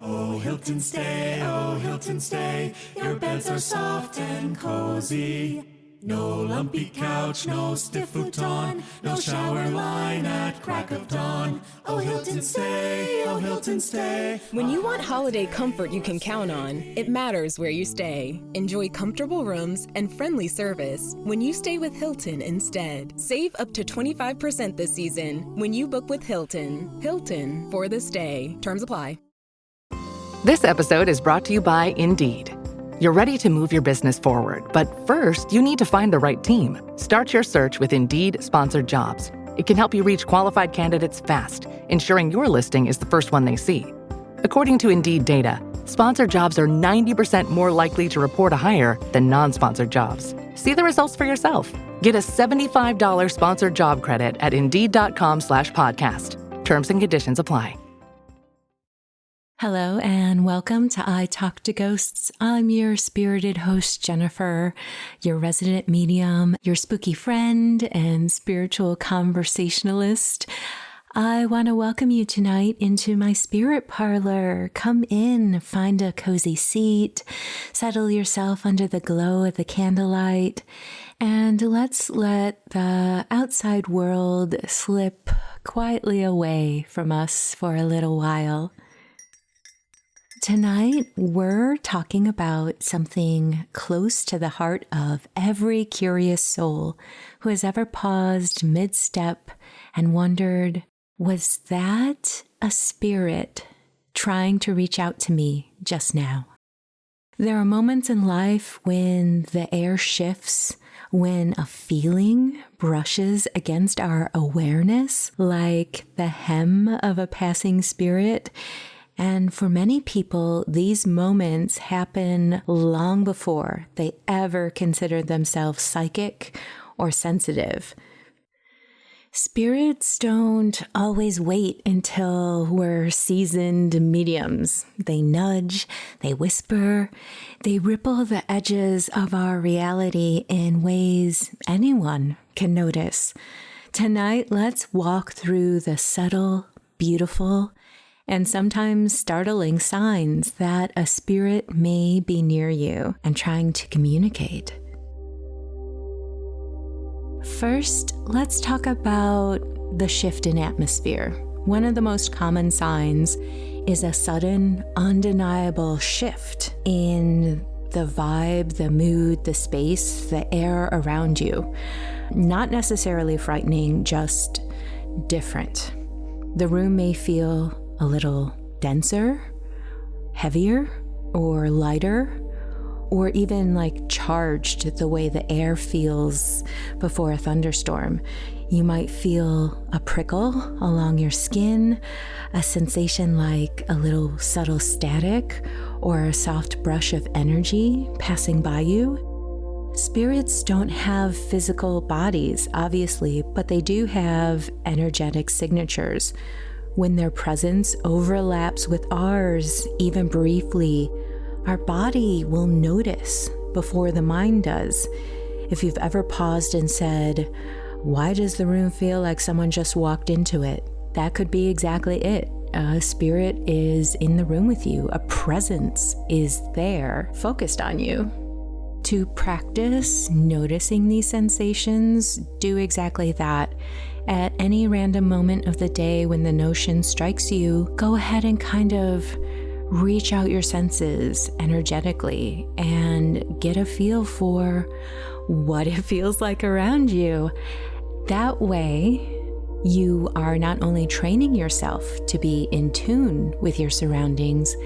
Oh, Hilton stay, your beds are soft and cozy. No lumpy couch, no stiff futon, no shower line at crack of dawn. Oh, Hilton stay. When you want holiday comfort you can count on, it matters where you stay. Enjoy comfortable rooms and friendly service when you stay with Hilton instead. Save up to 25% this season when you book with Hilton. Hilton for the stay. Terms apply. This episode is brought to you by Indeed. You're ready to move your business forward, but first, you need to find the right team. Start your search with Indeed-sponsored jobs. It can help you reach qualified candidates fast, ensuring your listing is the first one they see. According to Indeed data, sponsored jobs are 90% more likely to report a hire than non-sponsored jobs. See the results for yourself. Get a $75 sponsored job credit at Indeed.com/podcast. Terms and conditions apply. Hello and welcome to I Talk to Ghosts. I'm your spirited host, Jennifer, your resident medium, your spooky friend and spiritual conversationalist. I want to welcome you tonight into my spirit parlor. Come in, find a cozy seat, settle yourself under the glow of the candlelight, and let's let the outside world slip quietly away from us for a little while. Tonight, we're talking about something close to the heart of every curious soul who has ever paused mid-step and wondered, was that a spirit trying to reach out to me just now? There are moments in life when the air shifts, when a feeling brushes against our awareness, like the hem of a passing spirit. And for many people, these moments happen long before they ever consider themselves psychic or sensitive. Spirits don't always wait until we're seasoned mediums. They nudge, they whisper, they ripple the edges of our reality in ways anyone can notice. Tonight, let's walk through the subtle, beautiful, and sometimes startling signs that a spirit may be near you and trying to communicate. First, let's talk about the shift in atmosphere. One of the most common signs is a sudden, undeniable shift in the vibe, the mood, the space, the air around you. Not necessarily frightening, just different. The room may feel a little denser, heavier, or lighter, or even like charged the way the air feels before a thunderstorm. You might feel a prickle along your skin, a sensation like a little subtle static, or a soft brush of energy passing by you. Spirits don't have physical bodies, obviously, but they do have energetic signatures. When their presence overlaps with ours, even briefly, our body will notice before the mind does. If you've ever paused and said, "Why does the room feel like someone just walked into it?" That could be exactly it. A spirit is in the room with you. A presence is there, focused on you. To practice noticing these sensations, do exactly that. At any random moment of the day when the notion strikes you, go ahead and kind of reach out your senses energetically and get a feel for what it feels like around you. That way, you are not only training yourself to be in tune with your surroundings,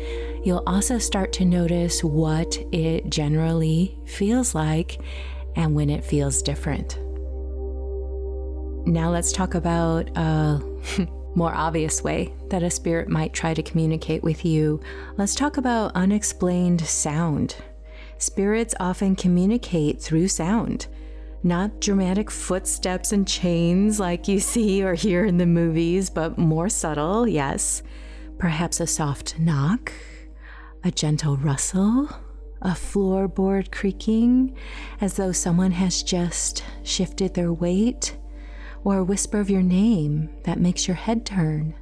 you'll also start to notice what it generally feels like and when it feels different. Now let's talk about a more obvious way that a spirit might try to communicate with you. Let's talk about unexplained sound. Spirits often communicate through sound, not dramatic footsteps and chains like you see or hear in the movies, but more subtle, yes. Perhaps a soft knock, a gentle rustle, a floorboard creaking, as though someone has just shifted their weight, or a whisper of your name that makes your head turn.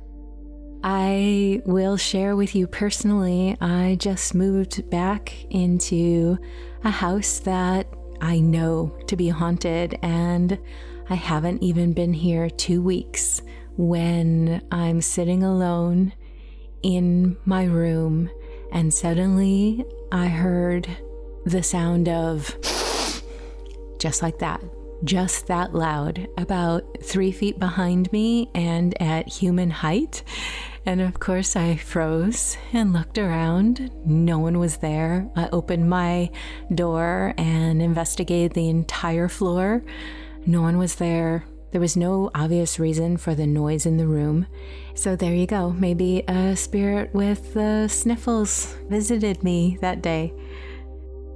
I will share with you personally, I just moved back into a house that I know to be haunted, and I haven't even been here 2 weeks when I'm sitting alone in my room, and suddenly I heard the sound of just like that, just that loud, about 3 feet behind me and at human height. And of course I froze and looked around. No one was there. I opened my door and investigated the entire floor. No one was there. There was no obvious reason for the noise in the room. So there you go. Maybe a spirit with the sniffles visited me that day.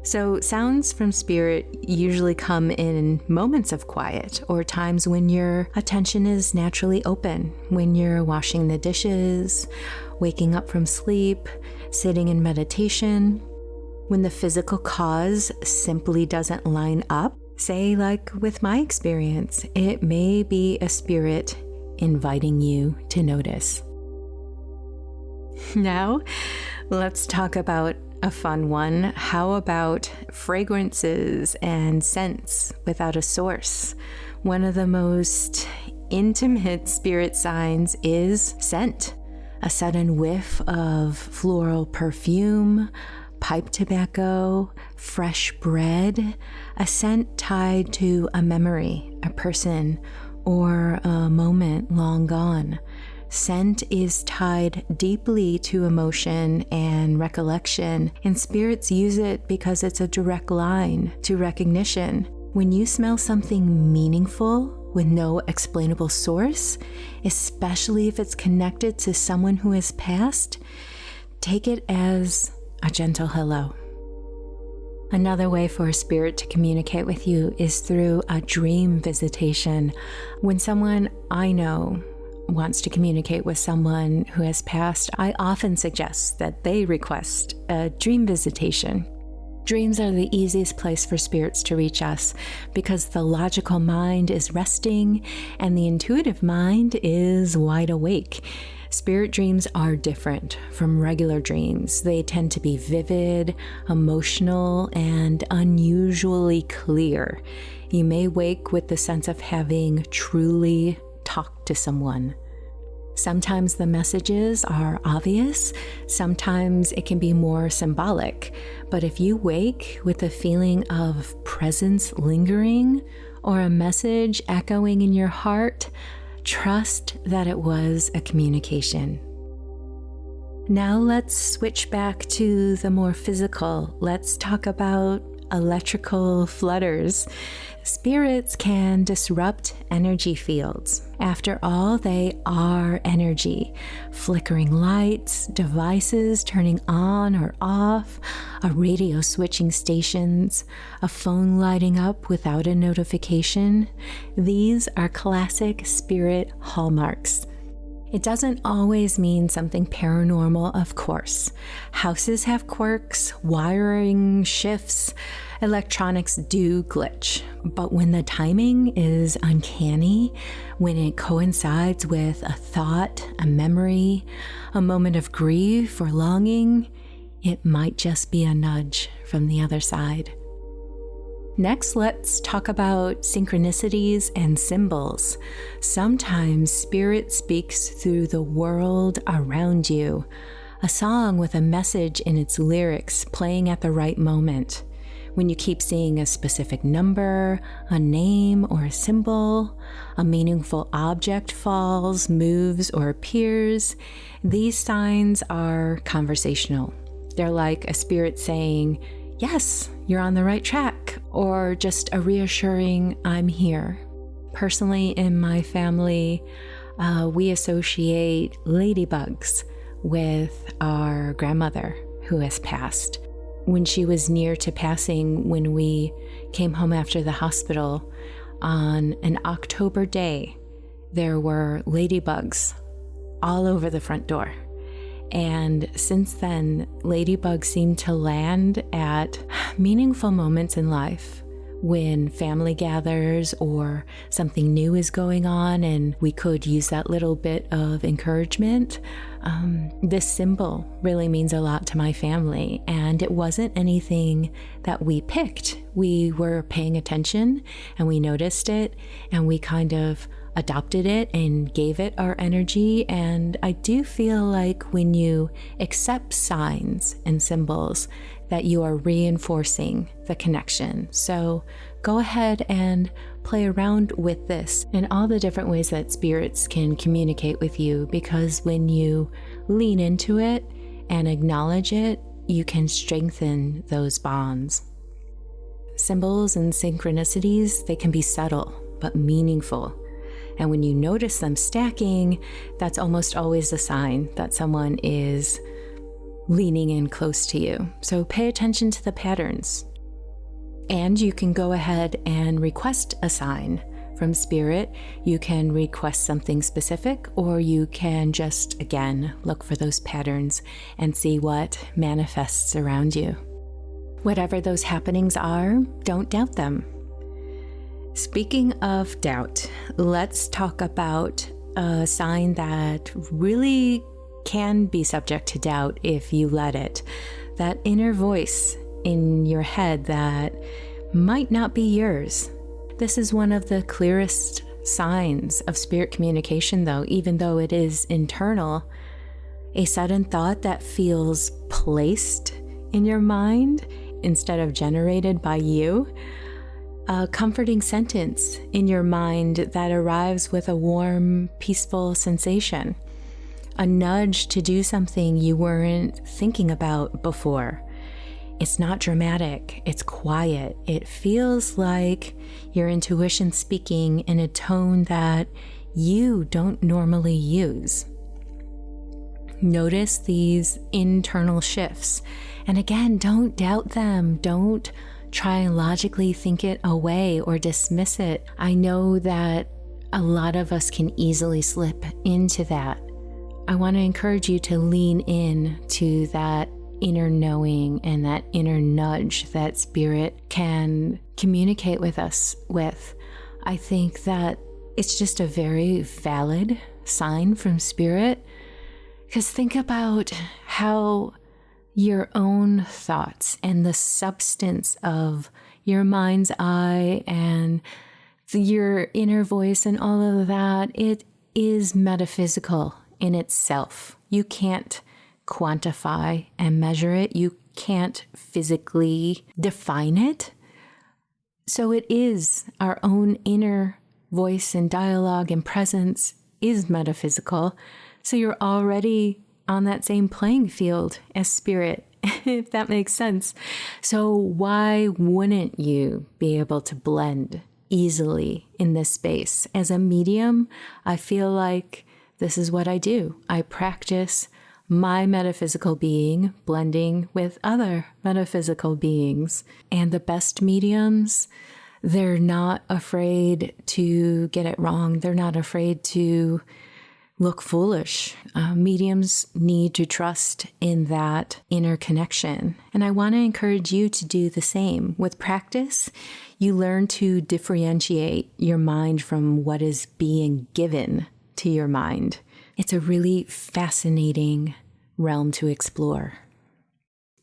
So sounds from spirit usually come in moments of quiet or times when your attention is naturally open, when you're washing the dishes, waking up from sleep, sitting in meditation, when the physical cause simply doesn't line up. Say, like with my experience, it may be a spirit inviting you to notice. Now, let's talk about a fun one. How about fragrances and scents without a source? One of the most intimate spirit signs is scent. A sudden whiff of floral perfume, pipe tobacco, fresh bread, a scent tied to a memory, a person, or a moment long gone. Scent is tied deeply to emotion and recollection, and spirits use it because it's a direct line to recognition. When you smell something meaningful with no explainable source, especially if it's connected to someone who has passed, take it as a gentle hello. Another way for a spirit to communicate with you is through a dream visitation. When someone I know wants to communicate with someone who has passed, I often suggest that they request a dream visitation. Dreams are the easiest place for spirits to reach us because the logical mind is resting and the intuitive mind is wide awake. Spirit dreams are different from regular dreams. They tend to be vivid, emotional, and unusually clear. You may wake with the sense of having truly talked to someone. Sometimes the messages are obvious, sometimes it can be more symbolic. But if you wake with a feeling of presence lingering or a message echoing in your heart, trust that it was a communication. Now let's switch back to the more physical. Let's talk about electrical flutters. Spirits can disrupt energy fields. After all, they are energy. Flickering lights, devices turning on or off, a radio switching stations, a phone lighting up without a notification. These are classic spirit hallmarks. It doesn't always mean something paranormal, of course. Houses have quirks, wiring shifts, electronics do glitch. But when the timing is uncanny, when it coincides with a thought, a memory, a moment of grief or longing, it might just be a nudge from the other side. Next, let's talk about synchronicities and symbols. Sometimes spirit speaks through the world around you. A song with a message in its lyrics playing at the right moment. When you keep seeing a specific number, a name or a symbol, a meaningful object falls, moves, or appears, these signs are conversational. They're like a spirit saying, "Yes, you're on the right track," or just a reassuring, "I'm here." Personally, in my family, we associate ladybugs with our grandmother who has passed. When she was near to passing, when we came home after the hospital, on an October day, there were ladybugs all over the front door. And since then, ladybugs seem to land at meaningful moments in life when family gathers or something new is going on and we could use that little bit of encouragement. This symbol really means a lot to my family, and it wasn't anything that we picked. We were paying attention and we noticed it and we kind of adopted it and gave it our energy. And I do feel like when you accept signs and symbols that you are reinforcing the connection. So go ahead and play around with this and all the different ways that spirits can communicate with you, because when you lean into it and acknowledge it, you can strengthen those bonds. Symbols and synchronicities, they can be subtle but meaningful. And when you notice them stacking, that's almost always a sign that someone is leaning in close to you. So pay attention to the patterns. And you can go ahead and request a sign from Spirit. You can request something specific, or you can just, again, look for those patterns and see what manifests around you. Whatever those happenings are, don't doubt them. Speaking of doubt, let's talk about a sign that really can be subject to doubt if you let it. That inner voice in your head that might not be yours. This is one of the clearest signs of spirit communication, though, even though it is internal. A sudden thought that feels placed in your mind instead of generated by you. A comforting sentence in your mind that arrives with a warm, peaceful sensation. A nudge to do something you weren't thinking about before. It's not dramatic, it's quiet. It feels like your intuition speaking in a tone that you don't normally use. Notice these internal shifts. And again, don't doubt them. Don't try and logically think it away or dismiss it. I know that a lot of us can easily slip into that. I want to encourage you to lean in to that inner knowing and that inner nudge that Spirit can communicate with us with. I think that it's just a very valid sign from Spirit, because think about how your own thoughts and the substance of your mind's eye and your inner voice and all of that, it is metaphysical in itself. You can't quantify and measure it. You can't physically define it. So it is our own inner voice and dialogue and presence is metaphysical. So you're already on that same playing field as Spirit, if that makes sense. So why wouldn't you be able to blend easily in this space? As a medium, I feel like this is what I do. I practice my metaphysical being blending with other metaphysical beings. And the best mediums, they're not afraid to get it wrong. They're not afraid to look foolish. Mediums need to trust in that inner connection. And I want to encourage you to do the same. With practice, you learn to differentiate your mind from what is being given to your mind. It's a really fascinating realm to explore.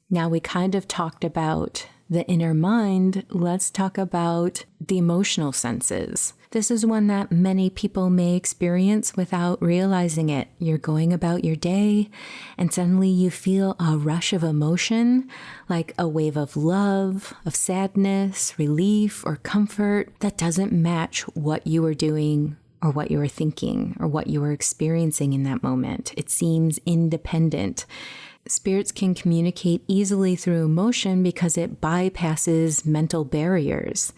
Now we kind of talked about the inner mind. Let's talk about the emotional senses. This is one that many people may experience without realizing it. You're going about your day and suddenly you feel a rush of emotion, like a wave of love, of sadness, relief, or comfort that doesn't match what you were doing or what you were thinking or what you were experiencing in that moment. It seems independent. Spirits can communicate easily through emotion because it bypasses mental barriers.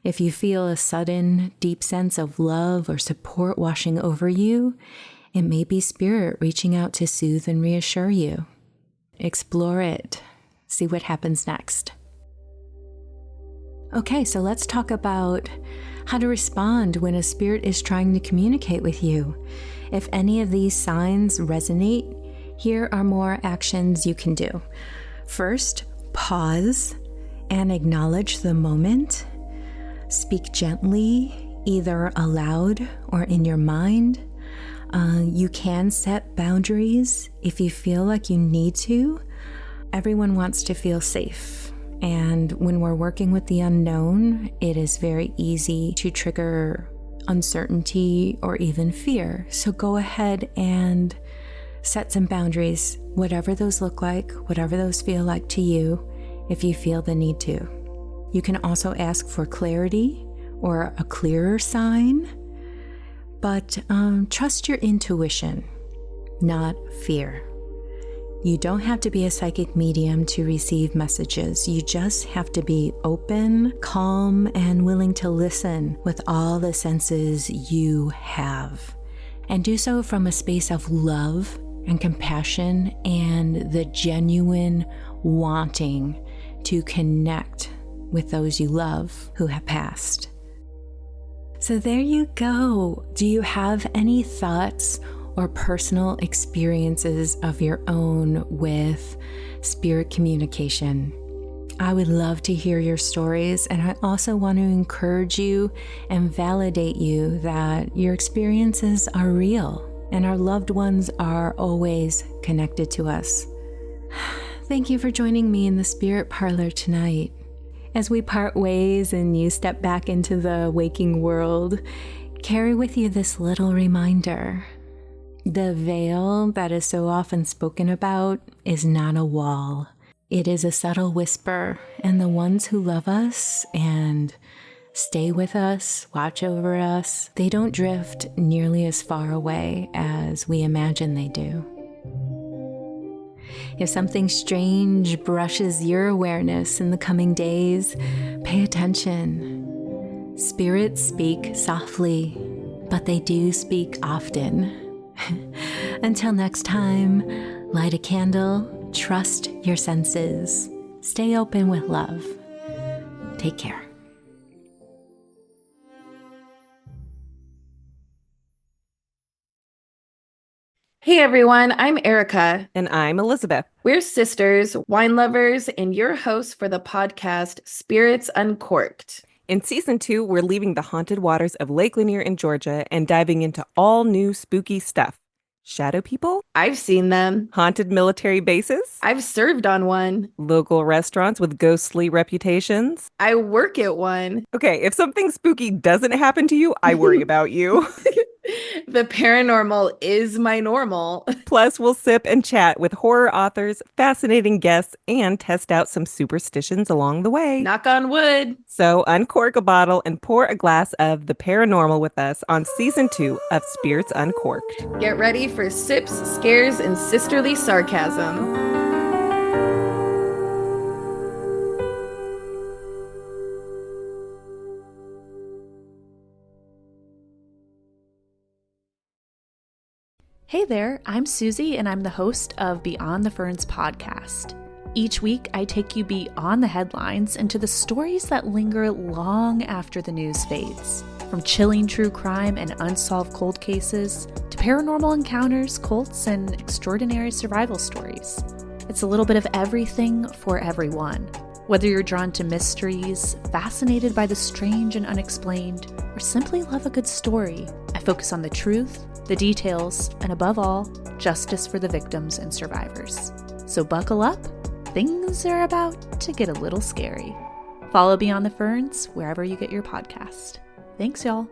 If you feel a sudden, deep sense of love or support washing over you, it may be Spirit reaching out to soothe and reassure you. Explore it. See what happens next. Okay, so let's talk about how to respond when a spirit is trying to communicate with you. If any of these signs resonate, here are more actions you can do. First, pause and acknowledge the moment. Speak gently, either aloud or in your mind. You can set boundaries if you feel like you need to. Everyone wants to feel safe. And when we're working with the unknown, it is very easy to trigger uncertainty or even fear. So go ahead and set some boundaries, whatever those look like, whatever those feel like to you, if you feel the need to. You can also ask for clarity or a clearer sign, but trust your intuition, not fear. You don't have to be a psychic medium to receive messages. You just have to be open, calm, and willing to listen with all the senses you have. And do so from a space of love and compassion and the genuine wanting to connect with those you love who have passed. So there you go. Do you have any thoughts or personal experiences of your own with spirit communication? I would love to hear your stories, and I also want to encourage you and validate you that your experiences are real and our loved ones are always connected to us. Thank you for joining me in the Spirit Parlor tonight. As we part ways and you step back into the waking world, carry with you this little reminder. The veil that is so often spoken about is not a wall. It is a subtle whisper, and the ones who love us and stay with us, watch over us, they don't drift nearly as far away as we imagine they do. If something strange brushes your awareness in the coming days, pay attention. Spirits speak softly, but they do speak often. Until next time, light a candle, trust your senses, stay open with love. Take care. Hey everyone, I'm Erica. And I'm Elizabeth. We're sisters, wine lovers, and your hosts for the podcast Spirits Uncorked. In season 2, we're leaving the haunted waters of Lake Lanier in Georgia and diving into all new spooky stuff. Shadow people? I've seen them. Haunted military bases? I've served on one. Local restaurants with ghostly reputations? I work at one. Okay, if something spooky doesn't happen to you, I worry about you. The paranormal is my normal. Plus, we'll sip and chat with horror authors, fascinating guests, and test out some superstitions along the way. Knock on wood. So uncork a bottle and pour a glass of the paranormal with us on season 2 of Spirits Uncorked. Get ready for sips, scares, and sisterly sarcasm. Hey there, I'm Susie and I'm the host of Beyond the Ferns podcast. Each week, I take you beyond the headlines into the stories that linger long after the news fades. From chilling true crime and unsolved cold cases, to paranormal encounters, cults, and extraordinary survival stories. It's a little bit of everything for everyone. Whether you're drawn to mysteries, fascinated by the strange and unexplained, or simply love a good story, I focus on the truth, the details, and above all, justice for the victims and survivors. So buckle up, things are about to get a little scary. Follow Beyond the Ferns wherever you get your podcast. Thanks, y'all.